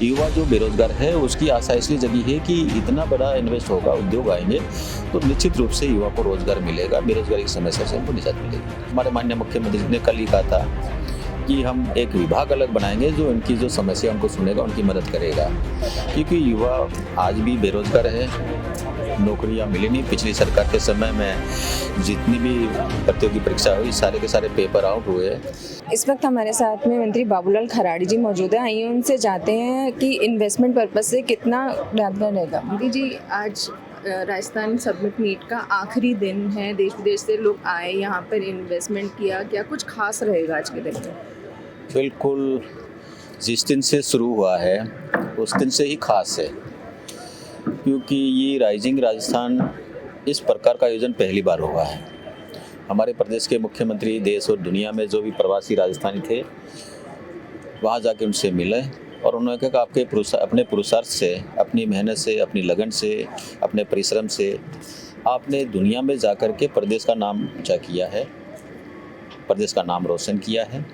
युवा जो बेरोजगार है उसकी आशा इसलिए जगी है कि इतना बड़ा इन्वेस्ट होगा, उद्योग आएंगे तो निश्चित रूप से युवा को रोजगार मिलेगा, बेरोजगारी की समस्या से हमको निजात मिलेगी। हमारे माननीय मुख्यमंत्री जी ने कल ही कहा था कि हम एक विभाग अलग बनाएंगे जो इनकी जो समस्या उनको सुनेगा, उनकी मदद करेगा, क्योंकि युवा आज भी बेरोजगार है, नौकरियां मिली नहीं। पिछली सरकार के समय में जितनी भी प्रतियोगी परीक्षा हुई सारे के सारे पेपर आउट हुए। इस वक्त हमारे साथ में मंत्री बाबूलाल खराड़ी जी मौजूद हैं। आइए उनसे जानते हैं कि इन्वेस्टमेंट पर्पज से कितना यादगार रहेगा। मंत्री जी, आज राजस्थान सब्मिट मीट का आखिरी दिन है, देश विदेश से लोग आए, यहाँ पर इन्वेस्टमेंट किया, क्या कुछ खास रहेगा आज के दिन में? बिल्कुल, जिस दिन से शुरू हुआ है उस दिन से ही खास है, क्योंकि ये राइजिंग राजस्थान इस प्रकार का आयोजन पहली बार हुआ है। हमारे प्रदेश के मुख्यमंत्री देश और दुनिया में जो भी प्रवासी राजस्थानी थे वहाँ जाके उनसे मिले और उन्होंने कहा कि आपके अपने पुरुषार्थ से, अपनी मेहनत से, अपनी लगन से, अपने परिश्रम से आपने दुनिया में जाकर के प्रदेश का नाम ऊंचा किया है, प्रदेश का नाम रोशन किया है।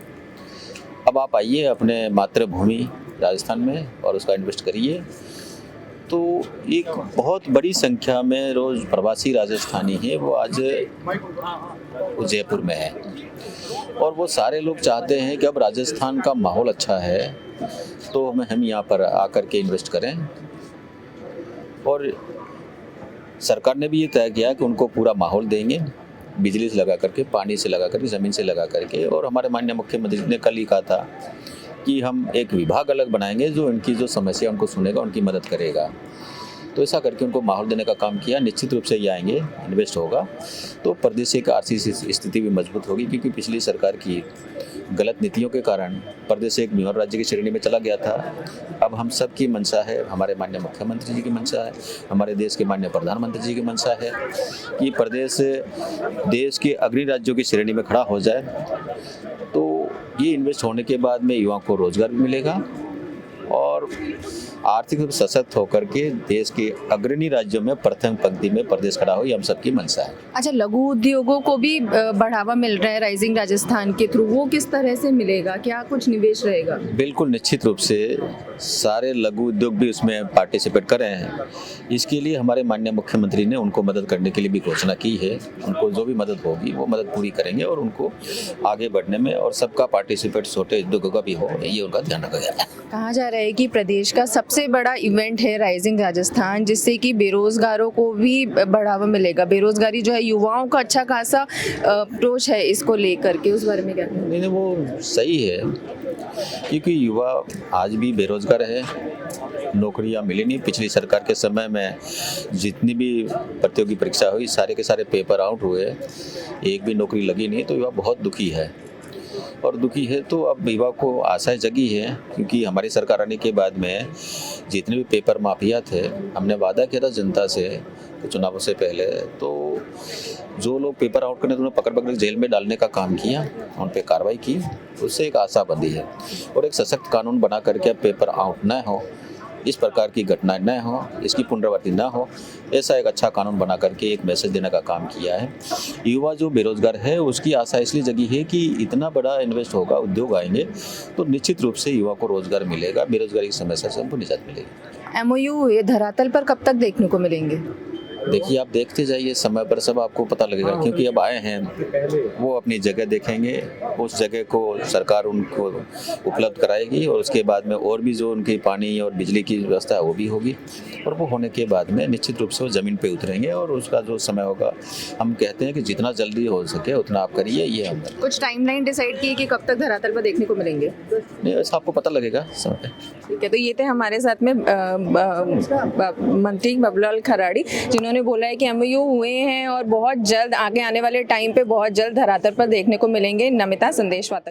अब आप आइए अपने मातृभूमि राजस्थान में और उसका इन्वेस्ट करिए। तो एक बहुत बड़ी संख्या में रोज प्रवासी राजस्थानी हैं, वो आज जयपुर में है और वो सारे लोग चाहते हैं कि अब राजस्थान का माहौल अच्छा है तो हम यहाँ पर आकर के इन्वेस्ट करें। और सरकार ने भी ये तय किया कि उनको पूरा माहौल देंगे, बिजली से लगा करके, पानी से लगा करके, ज़मीन से लगा करके। और हमारे माननीय मुख्यमंत्री ने कल ही कहा था कि हम एक विभाग अलग बनाएंगे जो इनकी जो समस्या उनको सुनेगा, उनकी मदद करेगा। तो ऐसा करके उनको माहौल देने का काम किया। निश्चित रूप से ये आएंगे, इन्वेस्ट होगा तो प्रदेश की आर्थिक स्थिति भी मजबूत होगी, क्योंकि पिछली सरकार की गलत नीतियों के कारण प्रदेश एक म्योर राज्य की श्रेणी में चला गया था। अब हम सब की मंशा है, हमारे माननीय मुख्यमंत्री जी की मंशा है, हमारे देश के माननीय प्रधानमंत्री जी की मंशा है कि प्रदेश देश के अग्रणी राज्यों की श्रेणी में खड़ा हो जाए। तो ये इन्वेस्ट होने के बाद में युवाओं को रोजगार भी मिलेगा और आर्थिक रूप से सशक्त होकर के देश के अग्रणी राज्यों में प्रथम पंक्ति में प्रदेश खड़ा हो, ये हम सबकी मंशा है। अच्छा, लघु उद्योगों को भी बढ़ावा मिल रहा है राइजिंग राजस्थान के थ्रू, वो किस तरह से मिलेगा? क्या कुछ निवेश रहेगा? बिल्कुल, निश्चित रूप से सारे लघु उद्योग भी उसमें पार्टिसिपेट कर रहे हैं। इसके लिए हमारे माननीय मुख्यमंत्री ने उनको मदद करने के लिए भी घोषणा की है। उनको जो भी मदद होगी वो मदद पूरी करेंगे और उनको आगे बढ़ने में और सबका पार्टिसिपेट छोटे उद्योगों का भी हो, ये उनका ध्यान रखा गया है। कहा जा रहा है कि प्रदेश का सबसे बड़ा इवेंट है राइजिंग राजस्थान, जिससे कि बेरोजगारों को भी बढ़ावा मिलेगा। बेरोजगारी जो है, युवाओं का अच्छा खासा अप्रोच है इसको लेकर के, उस बारे में क्या कहना? नहीं, वो सही है, क्योंकि युवा आज भी बेरोजगार है, नौकरियां मिली नहीं। पिछली सरकार के समय में जितनी भी प्रतियोगी परीक्षा हुई सारे के सारे पेपर आउट हुए, एक भी नौकरी लगी नहीं। तो युवा बहुत दुखी है और दुखी है तो अब युवा को आशा जगी है, क्योंकि हमारी सरकार आने के बाद में जितने भी पेपर माफिया थे, हमने वादा किया था जनता से चुनावों से पहले, तो जो लोग पेपर आउट करने, उन्हें पकड़ पकड़ जेल में डालने का काम किया, उन पे कार्रवाई की, उससे एक आशा बंधी है। और एक सशक्त कानून बना करके अब पेपर आउट न हो, इस प्रकार की घटनाएं न हो, इसकी पुनरावृत्ति न हो, ऐसा एक अच्छा कानून बना करके एक मैसेज देने का काम किया है। युवा जो बेरोजगार है उसकी आशा इसलिए जगी है कि इतना बड़ा इन्वेस्ट होगा, उद्योग आएंगे तो निश्चित रूप से युवा को रोजगार मिलेगा, बेरोजगारी की समस्या से हमको निजात मिलेगी। MOU ये धरातल पर कब तक देखने को मिलेंगे? देखिए, आप देखते जाइए, समय पर सब आपको पता लगेगा, क्योंकि अब आए हैं वो अपनी जगह देखेंगे, उस जगह को सरकार उनको उपलब्ध कराएगी और उसके बाद में और भी जो उनकी पानी और बिजली की व्यवस्था है वो भी होगी। और वो होने के बाद में निश्चित रूप से वो ज़मीन पे उतरेंगे और उसका जो समय होगा, हम कहते हैं कि जितना जल्दी हो सके उतना आप करिए। ये हम कुछ टाइमलाइन डिसाइड की कि कब तक धरातल पर देखने को मिलेंगे? नहीं, ऐसा आपको पता लगेगा समय पे। ठीक है, तो ये थे हमारे साथ में मंत्री बाबूलाल खराड़ी, जिन्होंने बोला है कि MOU हुए हैं और बहुत जल्द, आगे आने वाले टाइम पे बहुत जल्द धरातल पर देखने को मिलेंगे। नमिता, संदेश वातक।